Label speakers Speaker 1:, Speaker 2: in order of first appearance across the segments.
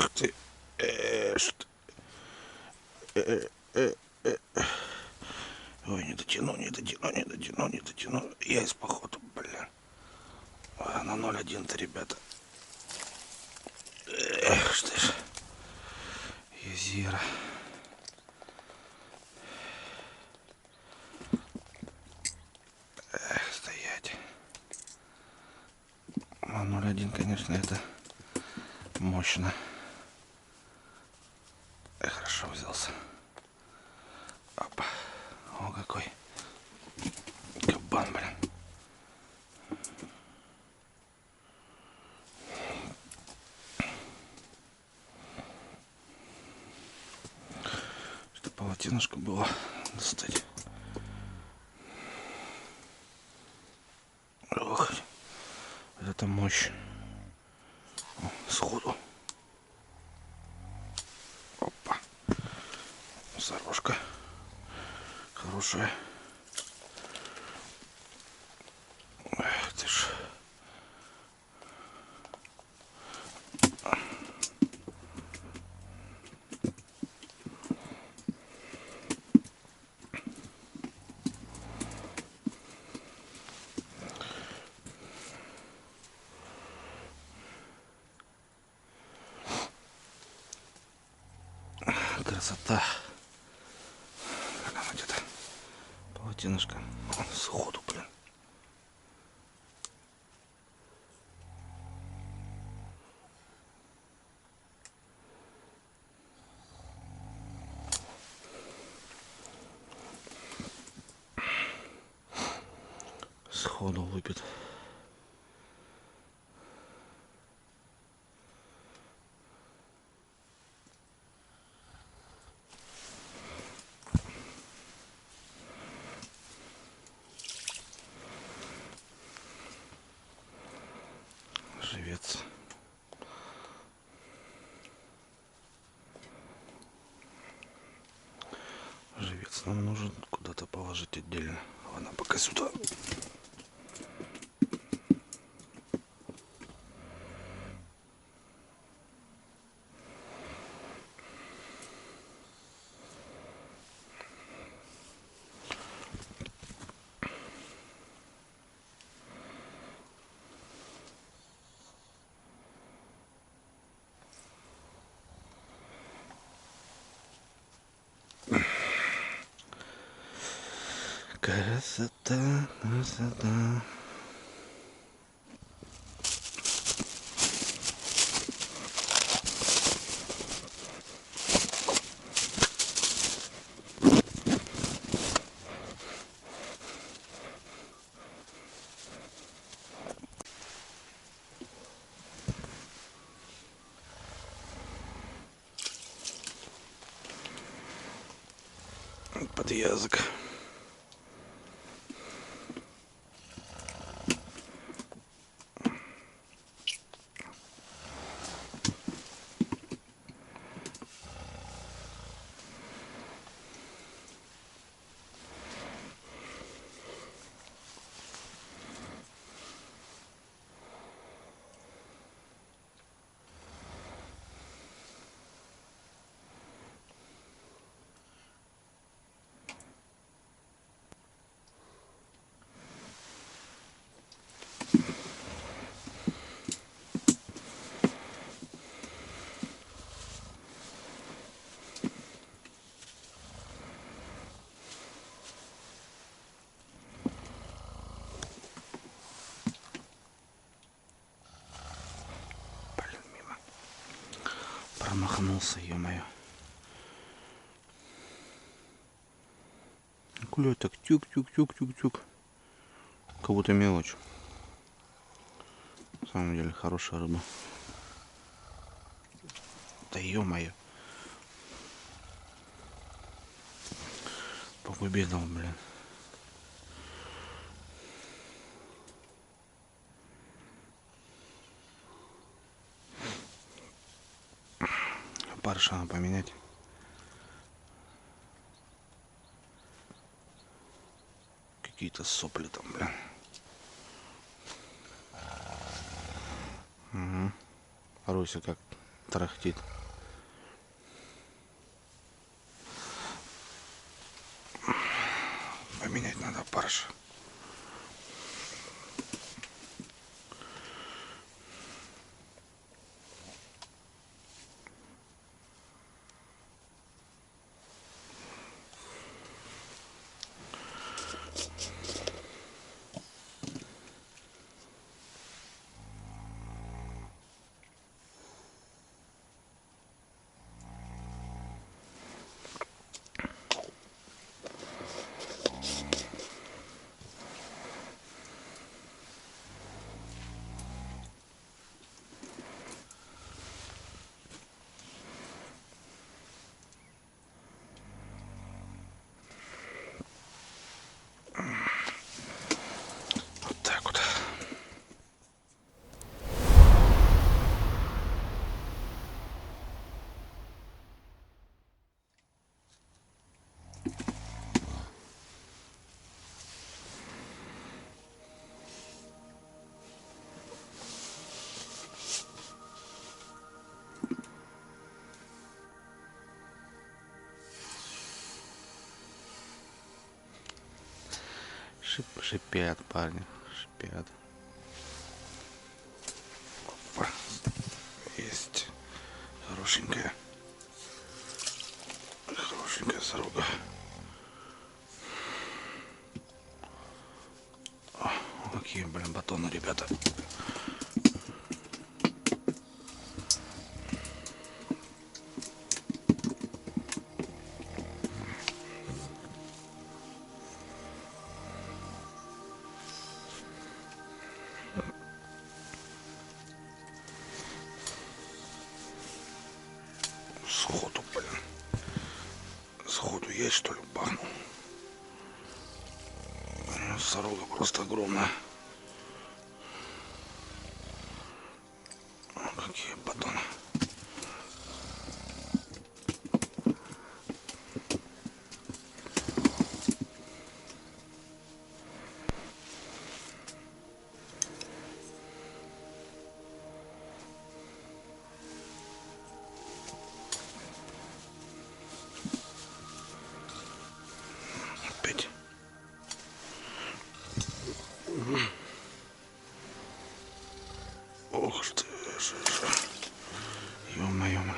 Speaker 1: Эх ты. Что? Ой, не дотяну, не дотяну, не дотяну, не дотяну. Есть походу, бля. Ой, на 0,1-то, ребята. Эх, что ж. Езира. Эх, стоять. А 0,1, конечно, это мощно. Эх, хорошо взялся. Опа. О, какой кабан, блин. Что полотенышко было достать. Ох, это мощь. О, сходу. Опа. Сорожка. Хорошая. Эх ты ж. Красота. Как оно где-то? Полотенышко. Сходу, блин. Сходу выпит. Живец. Живец нам нужен куда-то положить отдельно. Ладно, пока сюда. Красота, красота. Под язык. Промахнулся, ё-моё. Клюет так тюк-тюк-тюк-тюк-тюк. Как будто мелочь. На самом деле хорошая рыба. Да ё-моё. По губе дал, блин. Парыша надо поменять. Какие-то сопли там, блин. Угу. Руся как тарахтит. опарыш. Вот так вот. Шипят, парни, шипят. Опа. Есть хорошенькая сорока. О, какие, блин, батоны, ребята. Сходу, блин. Сходу есть, что ли, бахнул. Сорога просто огромная. О, какие батоны. Опять. Ох ты, ё-моё, блин.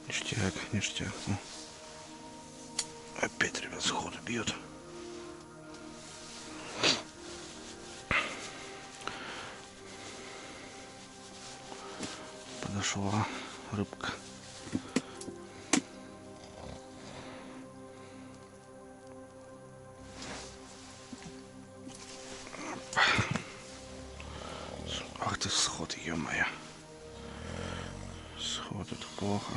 Speaker 1: Ништяк, ништяк. Ну. Опять, ребят, сходу бьет. Подошла рыбка. Ах ты, сход, ё-моё. Сход, это плохо.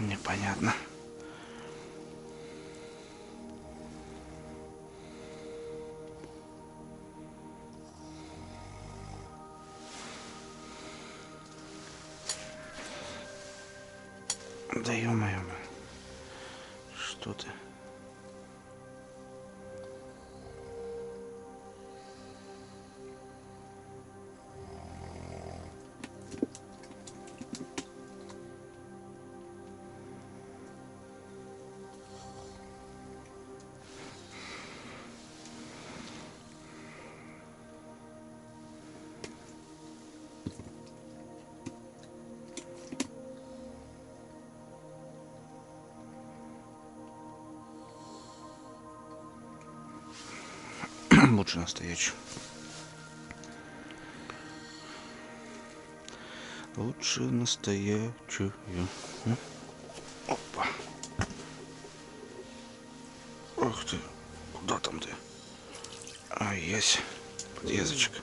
Speaker 1: Непонятно. Да ё-моё, что ты? лучше настоящую. Лучше настоящую. Опа. Ох ты. Куда там ты? А, есть. Подъездочек.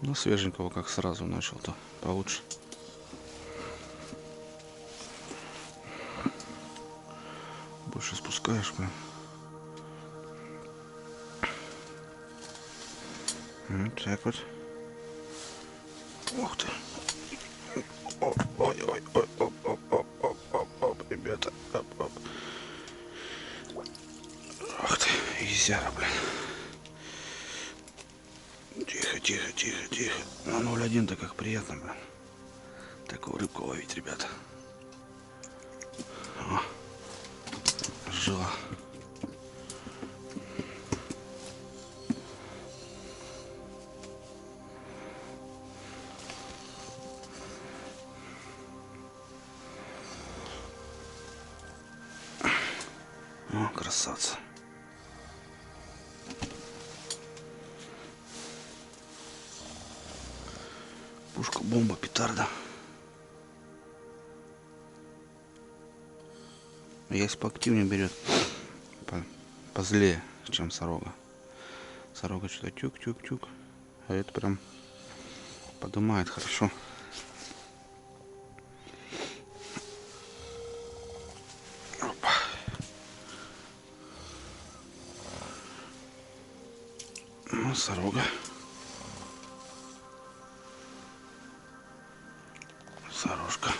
Speaker 1: Ну, свеженького как сразу начал-то получше. Больше спускаешь прям. Вот так вот. Ух ты. Ой-ой-ой-оп-оп-оп-оп-оп-оп, ребята. Оп-оп. Ах ты, изяра, блин. Тихо, тихо, тихо, тихо. На 0,1-то как приятно, блин. Такую рыбку ловить, ребята. О, жила. О, красавцы. Пушка, бомба, петарда. Если поактивнее берет, позлее, чем сорога. Сорога что-то тюк-тюк-тюк, а это прям поднимает хорошо. Опа. Ну, сорога. Сорожка.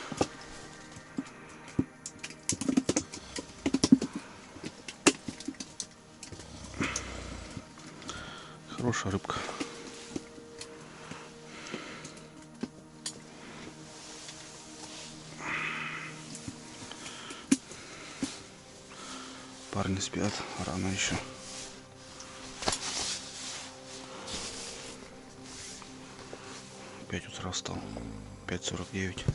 Speaker 1: Хорошая рыбка. Парни спят, рано еще. В 5 утра встал. 5:49.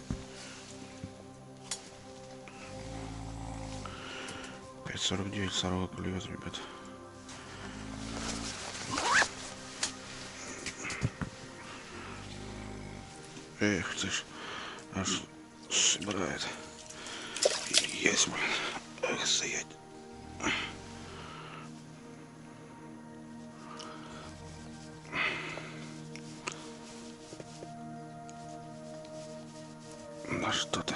Speaker 1: 5:49, сорога клюет, ребят. Эх ты ж, аж собирает. Есть, блин. Эх, стоять. Да что ты.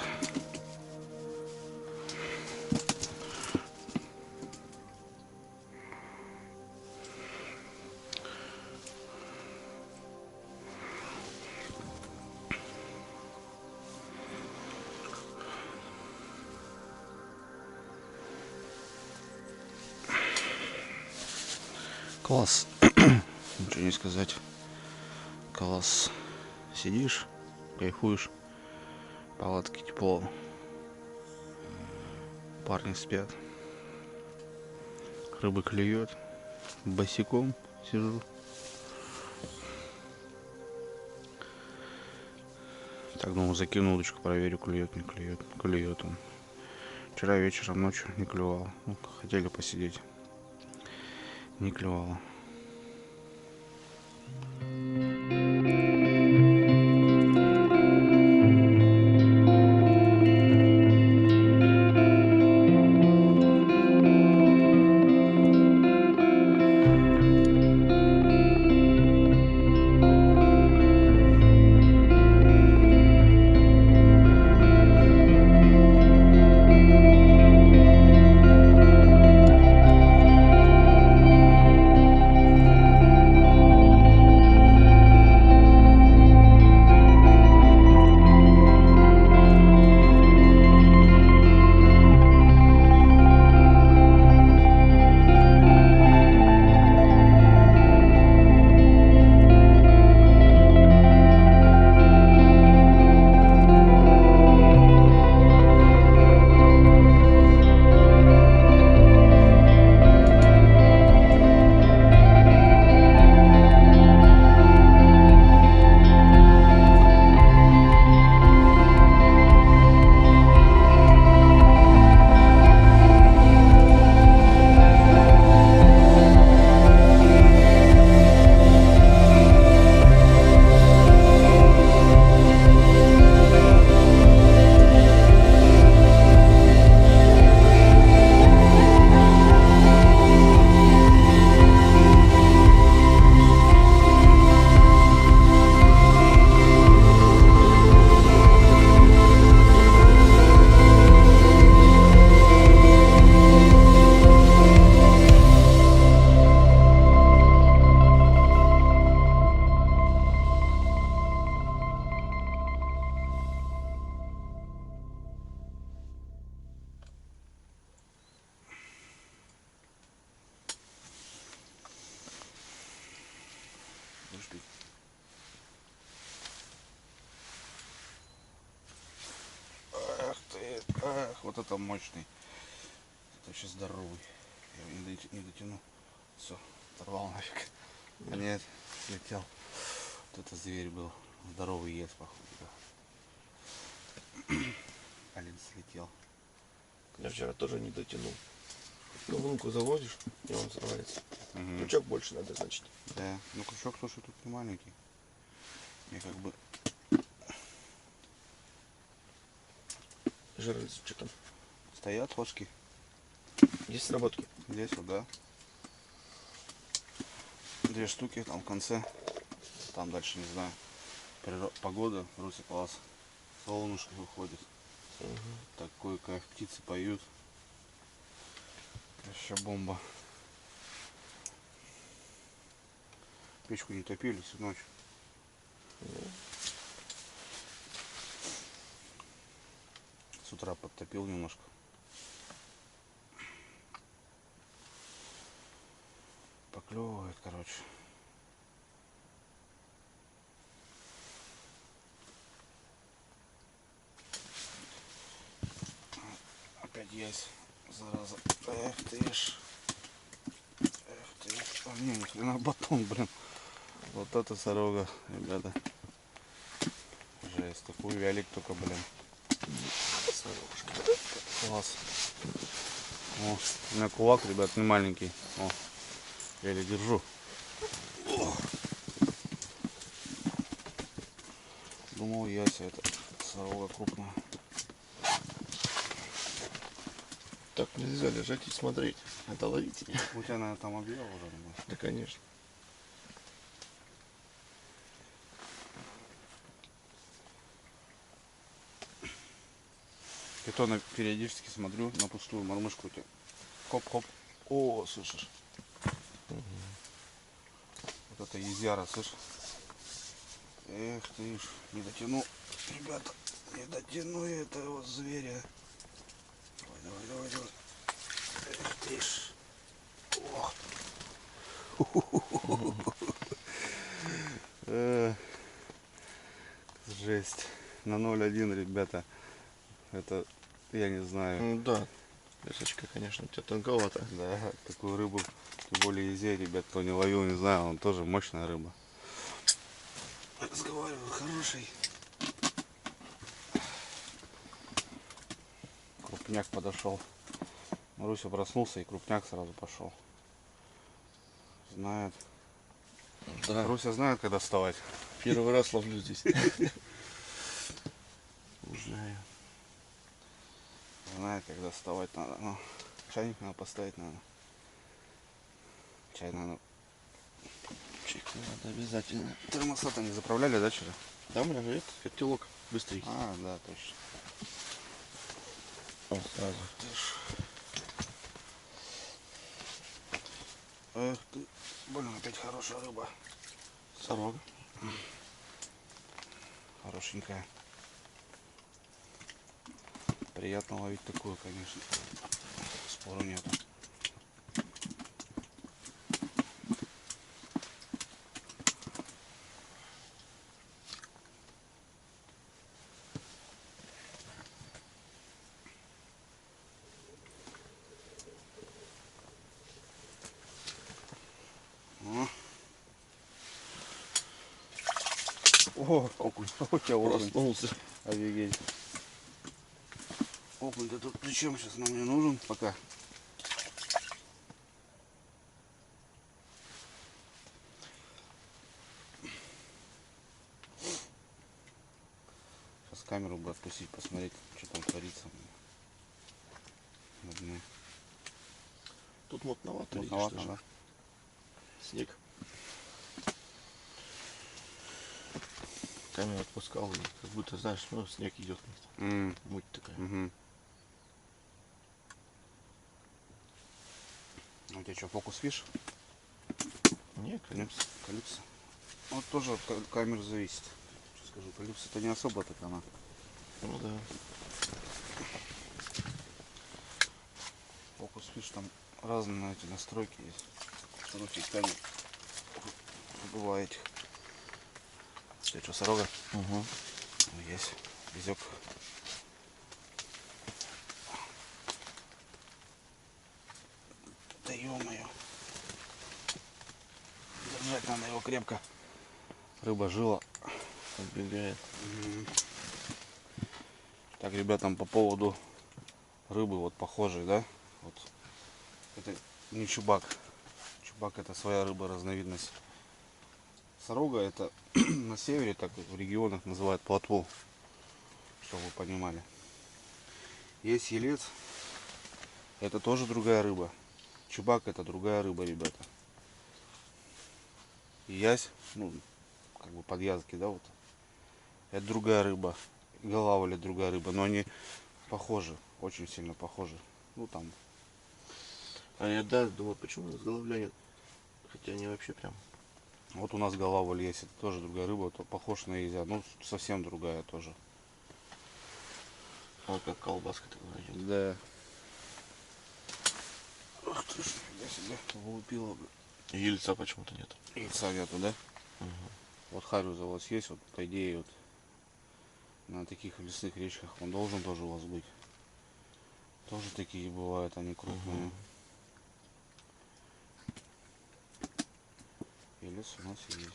Speaker 1: Класс. Ничего не сказать. Класс. Сидишь, кайфуешь. Палатки тепло. Парни спят. Рыбы клюет. Босиком сижу. Так, думаю, закину удочку, проверю, клюет, не клюет. Клюет он. Вчера вечером, ночью не клювал. Ну, хотели посидеть. Не клювало. Эх, вот это мощный. Это вообще здоровый. Я не дотяну. Все, оторвал нафиг. А нет, слетел. Вот это зверь был. Здоровый ес, походу. Да. Блин, слетел.
Speaker 2: Я вчера тоже не дотянул. Ну, лунку заводишь, и он срывается.
Speaker 1: Угу.
Speaker 2: Крючок больше надо, значит.
Speaker 1: Да, ну крючок, слушай, тут не маленький. Я как бы...
Speaker 2: Жерлицы, что там?
Speaker 1: Стоят ложки.
Speaker 2: Есть сработки?
Speaker 1: Здесь вот, да. 2 штуки там в конце. Там дальше, не знаю. Погода, Руся класс. Солнышко выходит.
Speaker 2: Угу.
Speaker 1: Такой кайф, птицы поют. Вообще бомба. Печку не топили всю ночь. С утра подтопил немножко. Поклевывает, короче. Опять есть, зараза. Эх ты ж. Эх ты ж. А, не, ни хрена батон, блин. Вот это сорога, ребята. Жесть, такой вялик только, блин. Класс. О, у меня кулак, ребят, не маленький. О, еле держу. О. Думал, яся это сорога крупная.
Speaker 2: Так нельзя лежать и смотреть. Это ловить.
Speaker 1: У тебя, наверное, там объел уже?
Speaker 2: Да, конечно.
Speaker 1: И то периодически смотрю на пустую мормышку у тебя. Хоп-хоп. О, слышишь?
Speaker 2: Угу.
Speaker 1: Вот это изяра, слышишь? Эх ты ж, не дотяну. Ребята, не дотяну я этого зверя. Давай. Эх ты ж. Ох. Жесть. На 0,1, ребята. Это, я не знаю.
Speaker 2: Ну да. Лесочка, конечно, у тебя тонковато.
Speaker 1: Да, такую рыбу, тем более езде, ребят, кто не ловил, не знаю, он тоже мощная рыба. Разговариваю, хороший. Крупняк подошел. Маруся проснулся, и крупняк сразу пошел. Знает.
Speaker 2: Да.
Speaker 1: Руся знает, когда вставать.
Speaker 2: Первый раз ловлю здесь.
Speaker 1: Не знаю. Знает, когда вставать надо. Ну, чайник надо поставить, надо. Чай надо.
Speaker 2: Чайку надо обязательно.
Speaker 1: Термосата не заправляли, да, вчера?
Speaker 2: Там лежит котелок быстрый.
Speaker 1: А, да, точно.
Speaker 2: О, сразу.
Speaker 1: Эх ты, блин, опять хорошая рыба.
Speaker 2: Сорога.
Speaker 1: Хорошенькая. Приятно ловить такую, конечно. Спору нету. О, окунь. У тебя окунь.
Speaker 2: Проснулся.
Speaker 1: Офигеть. Окунь-то тут при чем сейчас нам не нужен пока? Сейчас камеру бы отпустить, посмотреть, что там творится.
Speaker 2: Тут мутновато.
Speaker 1: Мутновато, да?
Speaker 2: Снег. Камеру отпускал, и как будто, знаешь, ну, снег идет. Муть такая.
Speaker 1: Угу. У тебя что, фокус фиш?
Speaker 2: Нет, конечно.
Speaker 1: Калипсо. Вот тоже от камер зависит. Что скажу, калипсо-то не особо так она.
Speaker 2: Ну да.
Speaker 1: Фокус фиш там разные эти настройки есть. Короче, камер. Бывает. Ты что, сорога?
Speaker 2: Угу.
Speaker 1: Есть. Везек. крепко. Рыба жила.
Speaker 2: Отбегает.
Speaker 1: Так, ребятам, по поводу рыбы, вот похожей, да? Вот. Это не чубак. Чубак — это своя рыба, разновидность. Сорога — это на севере, так в регионах называют плотву, чтобы вы понимали. Есть елец, это тоже другая рыба. Чубак — это другая рыба, ребята. И ясь, ну, как бы подвязки, да, вот. Это другая рыба. Голавль — другая рыба, но они похожи, очень сильно похожи. Ну там.
Speaker 2: А я да, думаю, почему у нас головля нет? Хотя они вообще прям.
Speaker 1: Вот у нас голавль есть, это тоже другая рыба, то похож на езя, ну совсем другая тоже.
Speaker 2: Вот как колбаска такая.
Speaker 1: Да. Ах ты ж, я себя вылупила.
Speaker 2: И яйца почему-то нет.
Speaker 1: Яйца нету, да?
Speaker 2: Угу.
Speaker 1: Вот харюза у вас есть, вот по идее вот на таких лесных речках он должен тоже у вас быть. Тоже такие бывают, они крупные. И лес у нас есть.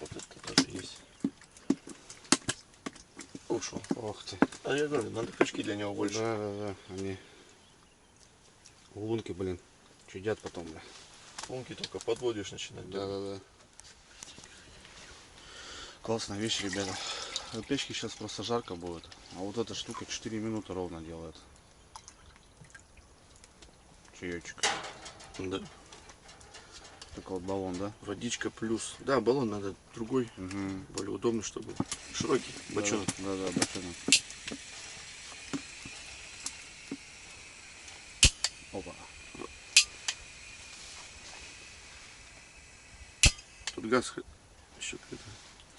Speaker 2: Вот это тоже есть. Ушел.
Speaker 1: Ох ты.
Speaker 2: А я говорю, надо крючки для него больше.
Speaker 1: Да. Они лунки, блин, чудят потом, бля.
Speaker 2: Лунки только подводишь начинать.
Speaker 1: Да. Классная вещь, ребята. На печке сейчас просто жарко будет. А вот эта штука 4 минуты ровно делает. Чаечек.
Speaker 2: Да.
Speaker 1: Такой вот баллон, да?
Speaker 2: Водичка плюс. Да, баллон надо другой.
Speaker 1: Угу.
Speaker 2: Более удобный, чтобы широкий бочонок.
Speaker 1: Да, бочонок. Опа.
Speaker 2: Тут газ еще это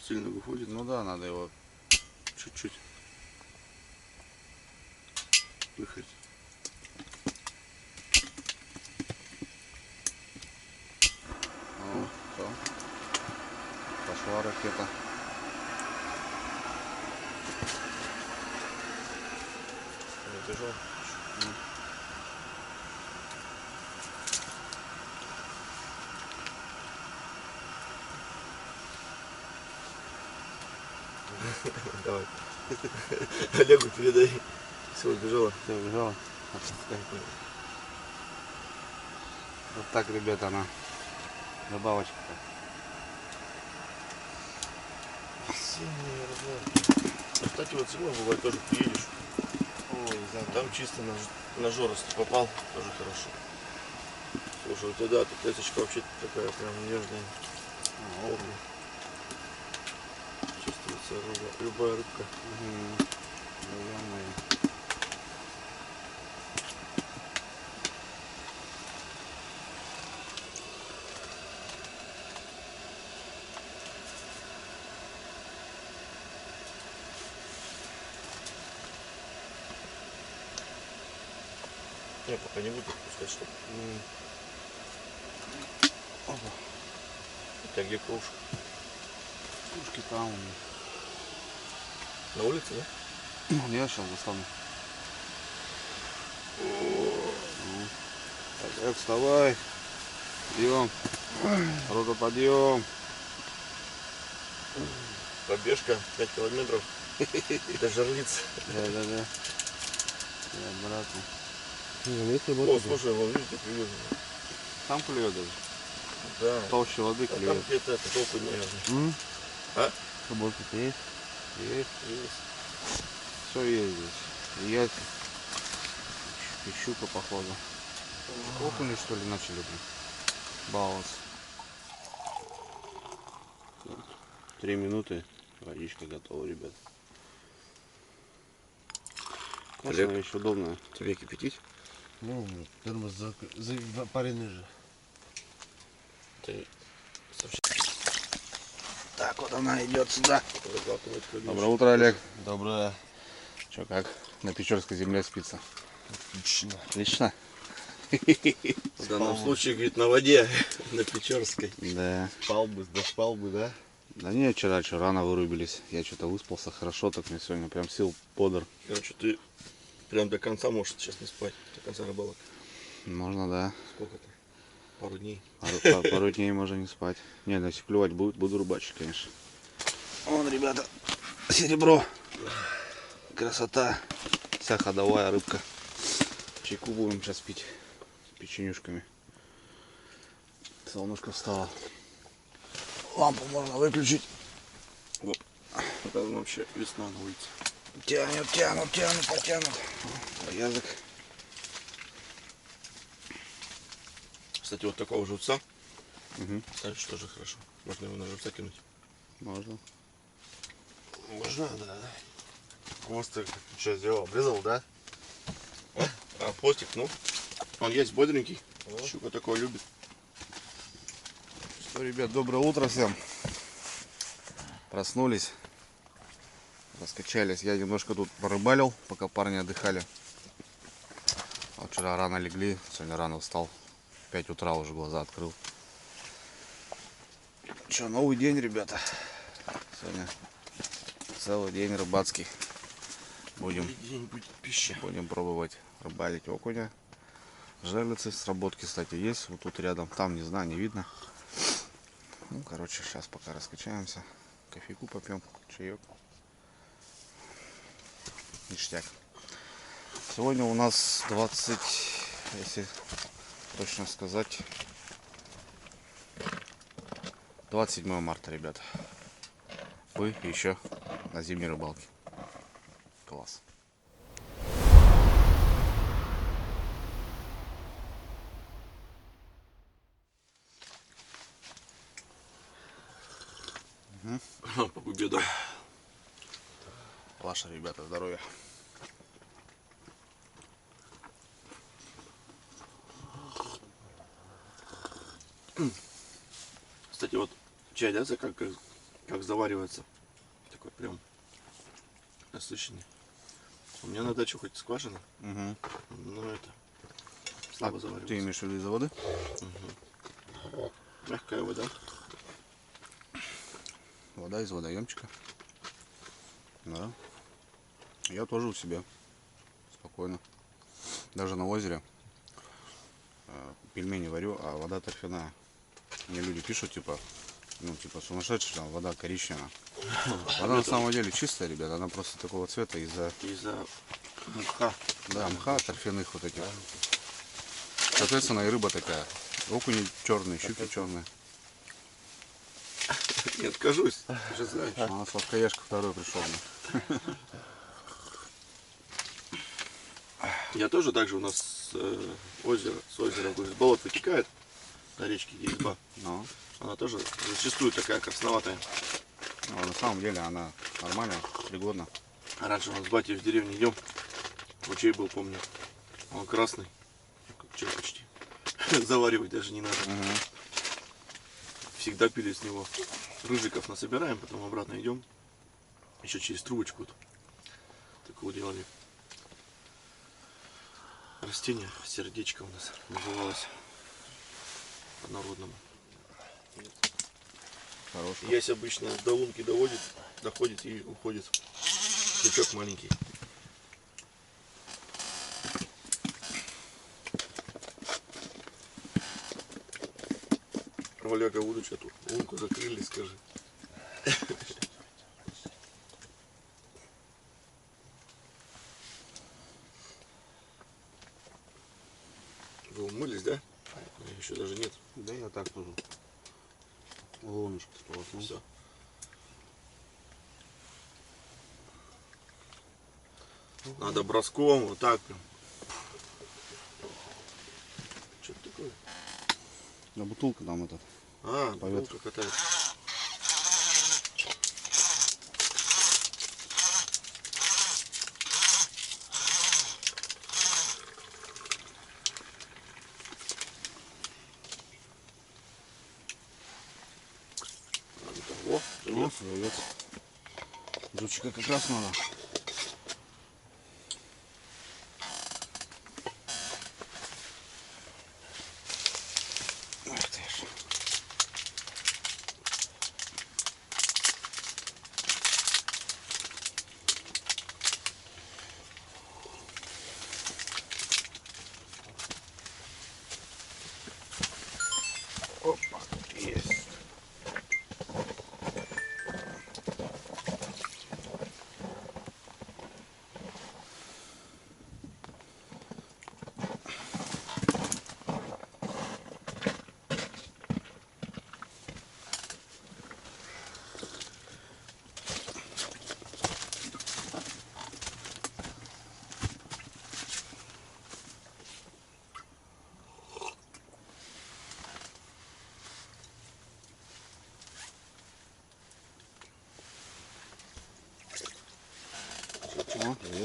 Speaker 2: сильно выходит.
Speaker 1: Ну да, надо его
Speaker 2: Чуть-чуть выходить.
Speaker 1: О, все. Пошла ракета.
Speaker 2: Набежал. Давай. Олегу передай. Все, убежала.
Speaker 1: Все, убежала. Вот так, ребята, она. Добавочка.
Speaker 2: Сильный размер. Кстати, вот зимой бывает тоже приедешь.
Speaker 1: Ой,
Speaker 2: Там чисто на жорост попал, тоже хорошо. Слушай, у тебя да, тут лесочка вообще такая прям нежная. Чувствуется любая рыбка. Я пока не буду отпускать, чтобы.
Speaker 1: Опа.
Speaker 2: У тебя где кружка?
Speaker 1: Кружки там у меня.
Speaker 2: На улице, да?
Speaker 1: Я сейчас достану. Так, вставай. Подъем. Рота, подъем.
Speaker 2: Пробежка 5 километров. Это жерлица.
Speaker 1: Да. Я обратно.
Speaker 2: О, слушай, вон видите, клюет.
Speaker 1: Там клюет даже.
Speaker 2: Да.
Speaker 1: Толще воды
Speaker 2: А там
Speaker 1: клюет.
Speaker 2: где-то это толку не. А?
Speaker 1: Работа-то есть? Есть. Все есть здесь. Я и щука, походу. Окуни, что ли, начали, блин? Баловаться. 3 минуты. Водичка готова, ребят. Классная вещь, удобная.
Speaker 2: Тебе кипятить?
Speaker 3: Ну, термос пареный же.
Speaker 2: Ты совсем
Speaker 1: Так, вот она идет сюда.
Speaker 2: закладывать.
Speaker 1: Доброе утро, Олег.
Speaker 3: Доброе.
Speaker 1: Че, как на Печорской земле спится?
Speaker 3: Отлично.
Speaker 1: Отлично?
Speaker 2: В данном случае, говорит, на воде, на Печорской.
Speaker 1: Да.
Speaker 3: Спал бы, доспал бы, да?
Speaker 1: Да не, вчера что, рано вырубились. Я что-то выспался хорошо, так мне сегодня прям сил подр.
Speaker 2: Короче, ты прям до конца можешь сейчас не спать. До конца рыбалок.
Speaker 1: Можно, да.
Speaker 2: Сколько-то? Пару дней.
Speaker 1: Пару дней можно не спать. Не, ну если клевать будет, буду рыбачить, конечно. Вон, ребята, серебро. Красота. Вся ходовая рыбка. Чайку будем сейчас пить с печенюшками. Солнышко встало. Лампу можно выключить.
Speaker 2: Вот. Это вообще весна на улице.
Speaker 1: Тянут, потянут. Язык.
Speaker 2: Кстати, вот такого живца.
Speaker 1: Угу.
Speaker 2: Ставишь тоже хорошо. Можно его на живца кинуть.
Speaker 1: Можно.
Speaker 3: Можно, да. Хвост ты что сделал? Обрезал, да?
Speaker 2: А хвостик, ну, он есть бодренький. Щука такого любит.
Speaker 1: Что, ребят, доброе утро всем. Проснулись. Раскачались. Я немножко тут порыбалил, пока парни отдыхали. А вчера рано легли, сегодня рано встал. В 5 утра уже глаза открыл. Че, новый день, ребята. Сегодня целый день рыбацкий. Будем
Speaker 2: Где-нибудь пища.
Speaker 1: пробовать рыбалить окуня. Жерлицы сработки, кстати, есть. Вот тут рядом. Там, не знаю, не видно. Ну, короче, сейчас пока раскачаемся. Кофейку попьем, чаек. Ништяк. Сегодня у нас 20, если точно сказать, 27 марта, ребята. Вы еще на зимней рыбалке. Класс.
Speaker 2: По победу.
Speaker 1: Ваше, ребята, здоровья.
Speaker 2: Кстати, вот чай, да, как заваривается. Такой прям насыщенный. У меня на даче хоть скважина,
Speaker 1: Угу.
Speaker 2: но это слабо заваривается.
Speaker 1: Ты имеешь в виду из-за воды?
Speaker 2: Мягкая вода.
Speaker 1: Вода из водоемчика. Да. Я тоже у себя. Спокойно. Даже на озере пельмени варю, а вода торфяная. Мне люди пишут, типа, ну, типа, сумасшедшая, там, вода коричневая. Вода на самом деле чистая, ребята, она просто такого цвета из-за
Speaker 2: Мха.
Speaker 1: да, мха, торфяных вот этих. Соответственно, и рыба такая. Окуни черные, щуки черные.
Speaker 2: Не откажусь. Ты же знаешь.
Speaker 1: А у нас сладкоежка второй пришел.
Speaker 2: Я тоже так же, у нас озеро, с озера, то есть болото вытекает на речке, где изба.
Speaker 1: Но,
Speaker 2: Она тоже зачастую такая красноватая.
Speaker 1: на самом деле она нормальная, пригодна.
Speaker 2: А раньше у нас с батей в деревне идем, ручей был, помню. Он красный, как чай почти. Заваривать даже не надо. Всегда пили с него. Рыжиков насобираем, потом обратно идем. Еще через трубочку вот такого делали. Растение, сердечко у нас называлось по-народному.
Speaker 1: Хорошая.
Speaker 2: Ясь обычно до лунки доходит и уходит. Крючок маленький. Валяга удочка тут. Лунку закрыли, скажи. Вы умылись, да? Еще даже нет.
Speaker 1: Да я так тоже. Луночка сполоснул.
Speaker 2: Все. Надо броском, вот так прям. Что это такое?
Speaker 1: Да бутылка там этот.
Speaker 2: А,
Speaker 1: По ветру.
Speaker 2: бутылка катается. О,
Speaker 1: О, живет. Жучка как раз надо.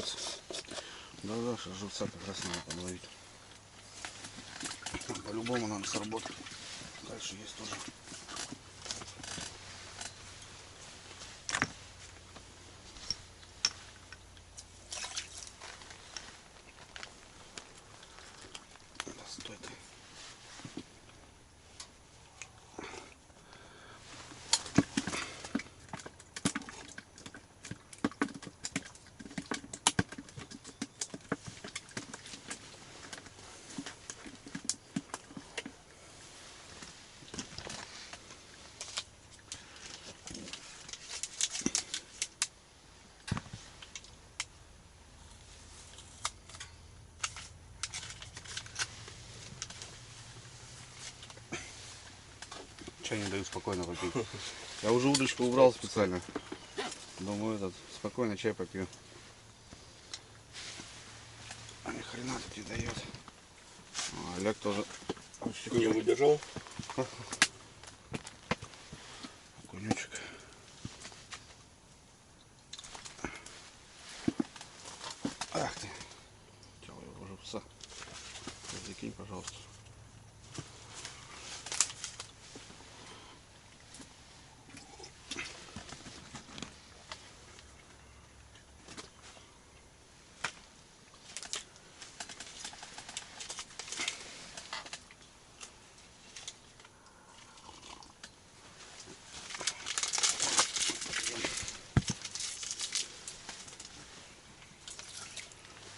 Speaker 2: получается.
Speaker 1: Да, сейчас живца как раз надо подловить. По-любому надо сработать. Дальше есть тоже. Да стой ты. Чай не даю спокойно попить. Я уже удочку убрал специально. Думаю, спокойно чай попью. А ни хрена тут не дает. Олег тоже почти
Speaker 2: Не выдержал.
Speaker 1: окунючек. Ах ты. Чего его живца. Закинь, пожалуйста.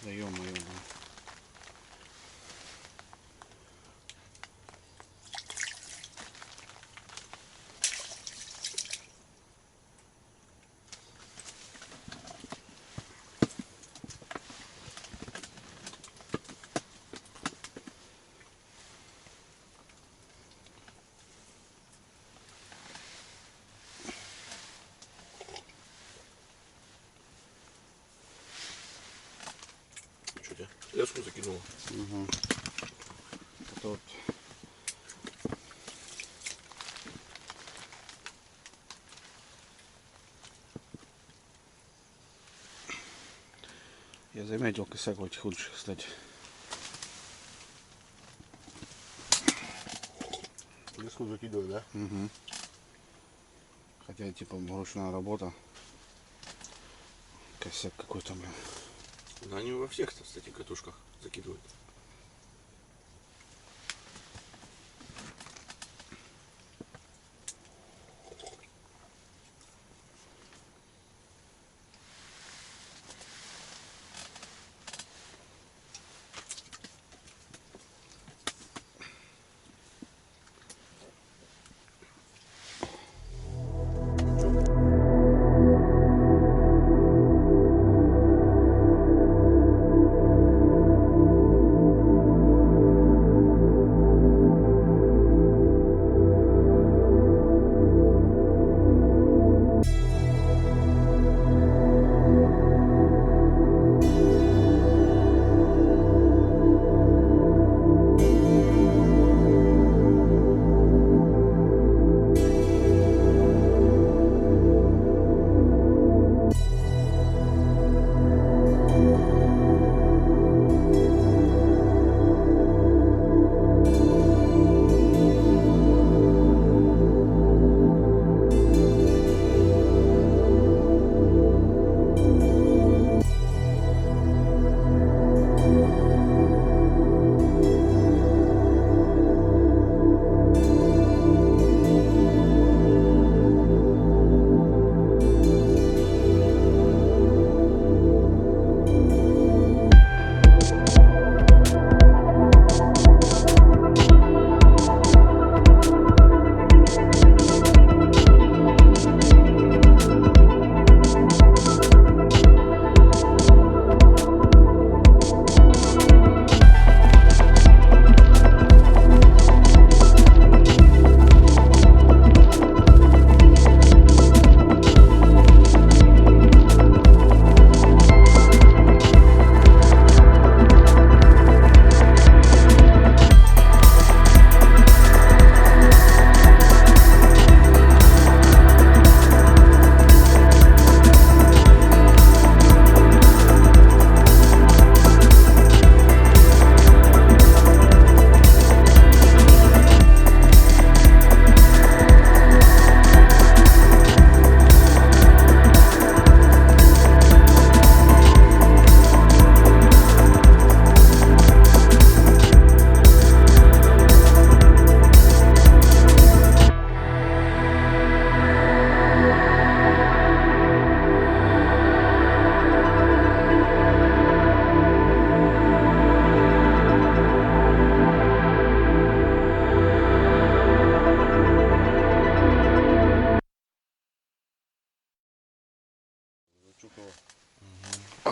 Speaker 1: Да ё-моё, да.
Speaker 2: Что тебе? Леску закинула.
Speaker 1: Угу. Это вот я заметил косяк в этих удочках, кстати.
Speaker 3: Леску закидывай, да?
Speaker 1: Угу. Хотя типа ручная работа. Косяк какой-то, блин.
Speaker 2: Да они во всех, кстати, катушках закидывают.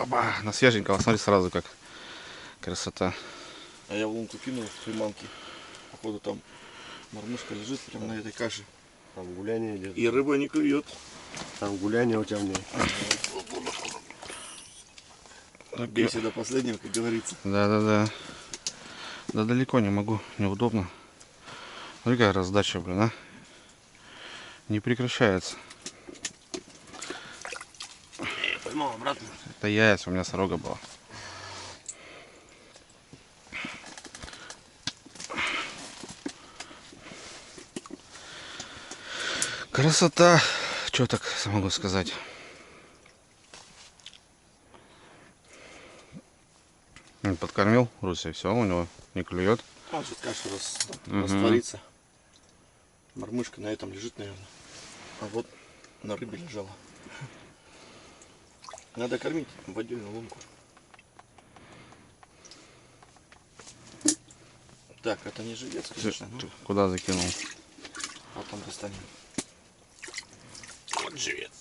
Speaker 1: Опа, на свеженького, смотри сразу как красота.
Speaker 2: А я в лунку кинул в приманки. Походу там мормышка лежит прямо на этой каше.
Speaker 3: Там гуляние идет.
Speaker 2: И рыба не клюет.
Speaker 3: Там гуляние у тебя в ней.
Speaker 2: Бейся до последнего, как говорится.
Speaker 1: Да. Да далеко не могу, неудобно. Смотри какая раздача, блин, а. Не прекращается.
Speaker 2: Поймал обратно.
Speaker 1: Это яйца, у меня сорога была. Красота. Что так могу сказать? Подкормил Руся, все, у него не клюет.
Speaker 2: А, сейчас каша растворится. Мормышка на этом лежит, наверное. А вот на рыбе лежала. Надо кормить в отдельную лунку. Так, это не живец, конечно.
Speaker 1: Ты куда закинул?
Speaker 2: Потом достанем. Вот живец.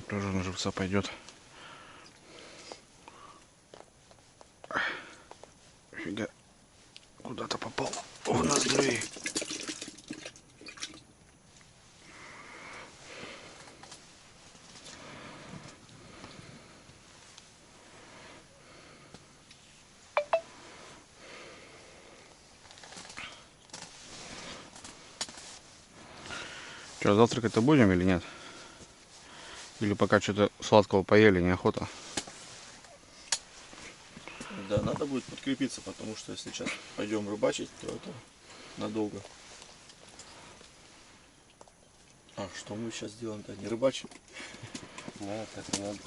Speaker 1: Тоже на живца пойдет. Фига. Куда-то попал в ноздрю. Что, завтракать-то будем или нет? Или пока что-то сладкого поели, неохота?
Speaker 2: Да, надо будет подкрепиться, потому что если сейчас пойдем рыбачить, то это надолго. А что мы сейчас делаем-то? Не рыбачим?
Speaker 3: Да, так и надо.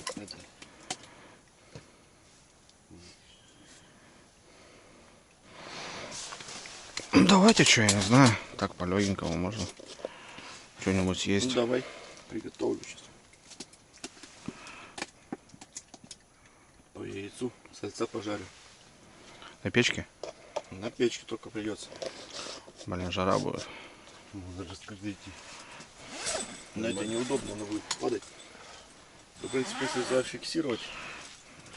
Speaker 1: Ну, давайте, что, я не знаю. Так, по легенькому можно что-нибудь съесть.
Speaker 2: Ну давай, приготовлю сейчас. По яйцу сальца пожарю.
Speaker 1: На печке?
Speaker 2: На печке только придется.
Speaker 1: Блин, жара будет.
Speaker 3: Можно раскрыть.
Speaker 2: Но это неудобно, оно будет падать. В принципе, если зафиксировать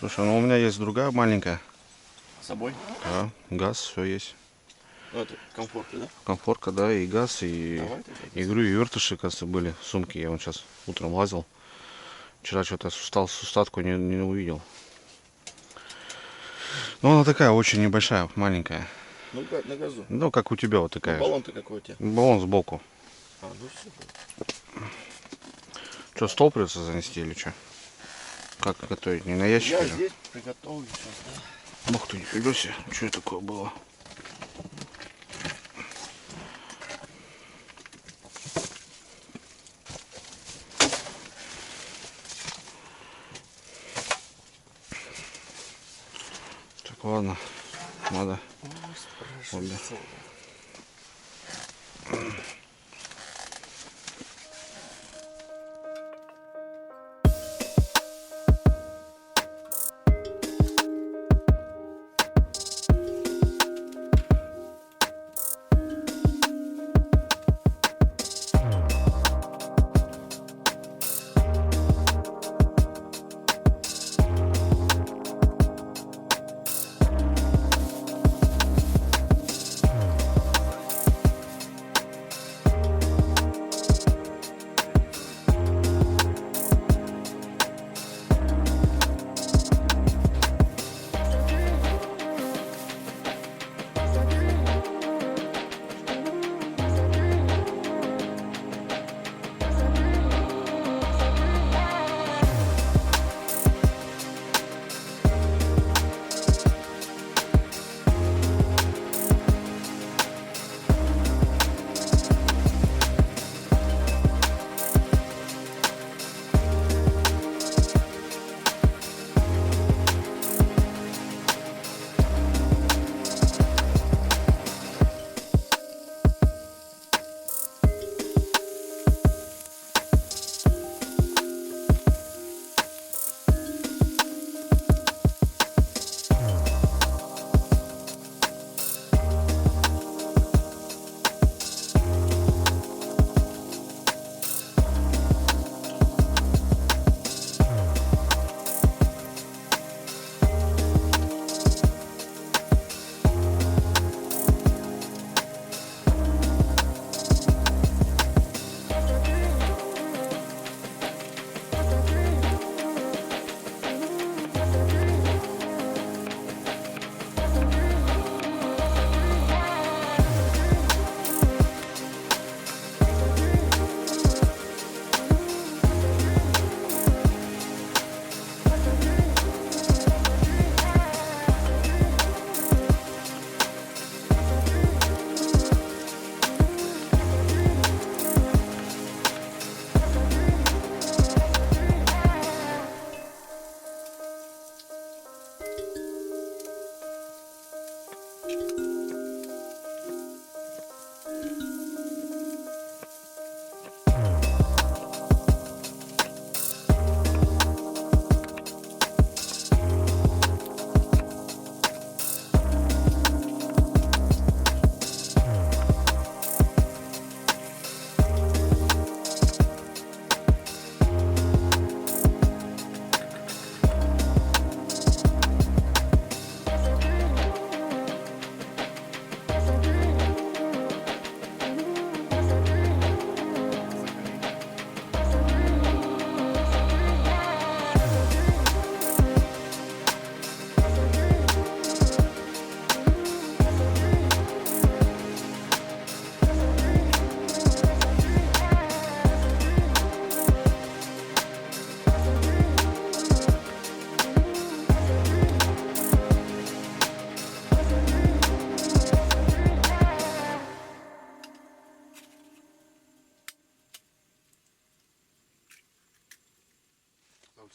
Speaker 1: Слушай, ну у меня есть другая маленькая.
Speaker 2: с собой,
Speaker 1: Да, газ, все есть.
Speaker 2: ну это комфортно, да?
Speaker 1: Комфорка, да, и газ, и
Speaker 2: Давай тогда.
Speaker 1: игру, и вертыши, кажется, были в сумке. Я вон сейчас утром лазил. Вчера что-то устатку не увидел. Ну, она такая очень небольшая, маленькая.
Speaker 2: Ну, на газу.
Speaker 1: Ну, как у тебя вот
Speaker 2: Ну,
Speaker 1: такая.
Speaker 2: баллон-то какой у тебя?
Speaker 1: Баллон сбоку.
Speaker 2: А, ну все.
Speaker 1: Что, стол придется занести или что? Как готовить? Не на ящике
Speaker 2: Я
Speaker 1: же?
Speaker 2: здесь приготовлю сейчас, да.
Speaker 1: Ух ты, нифига себе. Что это такое было? Так, ладно. Надо. Обе.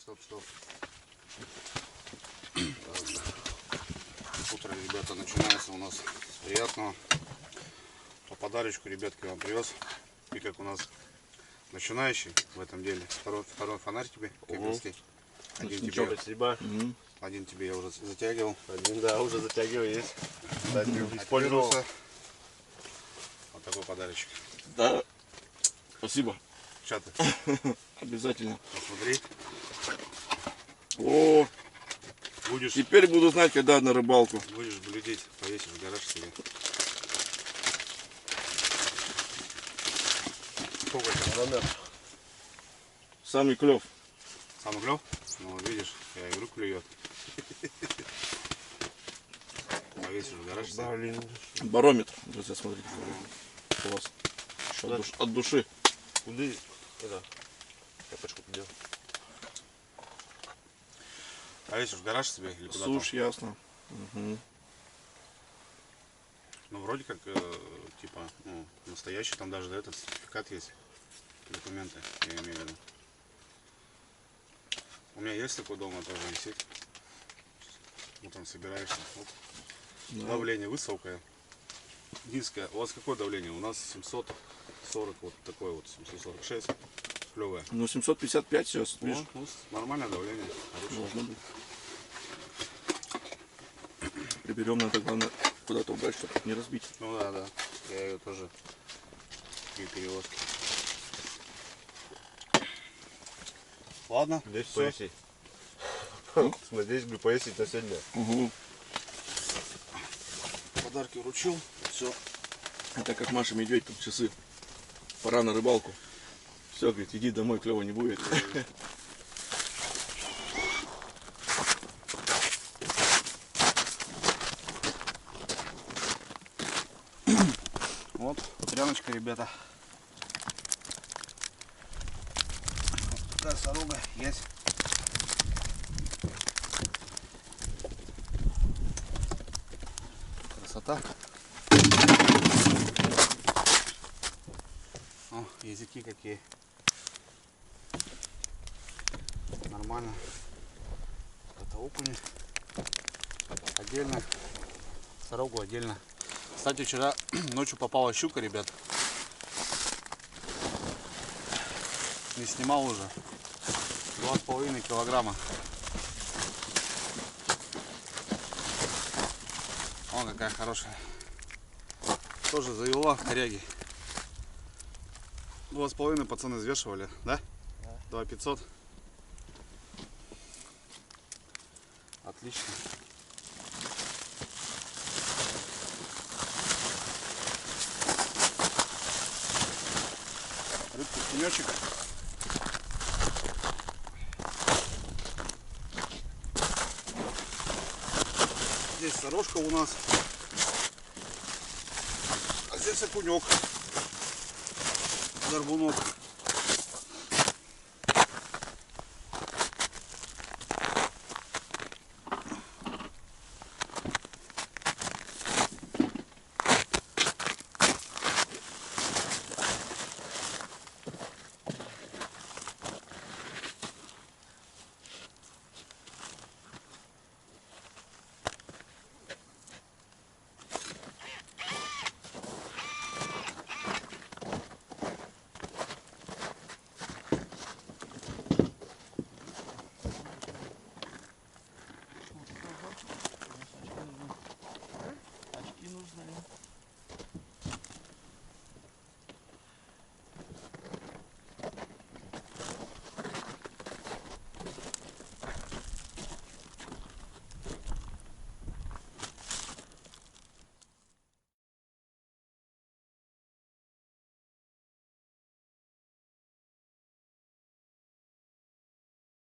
Speaker 1: Стоп. Утро, ребята, начинается у нас с приятного. По подарочку, ребятки, вам привез. И как у нас начинающий в этом деле. Второй фонарь тебе. Один тебе я уже затягивал.
Speaker 3: Один, да, уже затягиваю, есть. Кстати, использовал.
Speaker 1: Вот такой подарочек.
Speaker 2: Да. Спасибо.
Speaker 1: Что ты?
Speaker 2: Обязательно.
Speaker 1: Посмотри.
Speaker 2: О,
Speaker 1: Будешь
Speaker 2: теперь буду знать, когда на рыбалку.
Speaker 1: глядеть, повесишь в гараж себе. Сколько это?
Speaker 3: Номер.
Speaker 2: Самый клев.
Speaker 1: Самый клев? Ну, видишь, я говорю, клюет. Повесишь в гараж себе.
Speaker 3: Блин.
Speaker 2: Барометр, друзья, смотрите. Класс. От души.
Speaker 3: Куда? Это. Капочку подел.
Speaker 1: Повесишь в гараж себе или куда-то?
Speaker 2: Сушь, ясно. Угу.
Speaker 1: Ну, вроде как, типа, ну, настоящий, там даже этот сертификат есть. Документы, я имею в виду. У меня есть такой дома, тоже висит. Вот там собираешься. Вот.
Speaker 2: Да.
Speaker 1: Давление высокое, низкое. У вас какое давление? У нас 740, вот такое вот, 746. Клевое.
Speaker 2: Ну, 755 сейчас, видишь?
Speaker 1: Ну, нормальное давление. Хорошее.
Speaker 2: Должно быть. Приберем, надо, главное, куда-то убрать, чтобы не разбить.
Speaker 1: Ну да. Я ее тоже при перевозке. Ладно.
Speaker 3: Здесь
Speaker 1: всё.
Speaker 3: повесить. Надеюсь, бы повесить на сегодня.
Speaker 2: Угу.
Speaker 1: Подарки вручил. Все.
Speaker 2: Это как Маша Медведь, тут часы. Пора на рыбалку. Все, говорит, иди домой, клево не будет.
Speaker 1: Вот, утряночка, ребята. Да, сорога есть. Красота. О, языки какие. Нормально. Это окунь. Отдельно. Сорогу отдельно. Кстати, вчера ночью попала щука, ребят. Не снимал уже. 2,5 килограмма. О, какая хорошая. Тоже завела в коряге. 2,5 пацаны взвешивали, да? 2,500. Отлично. Рыбки, пенечек. Здесь сорожка у нас. А здесь окунек. Горбунок.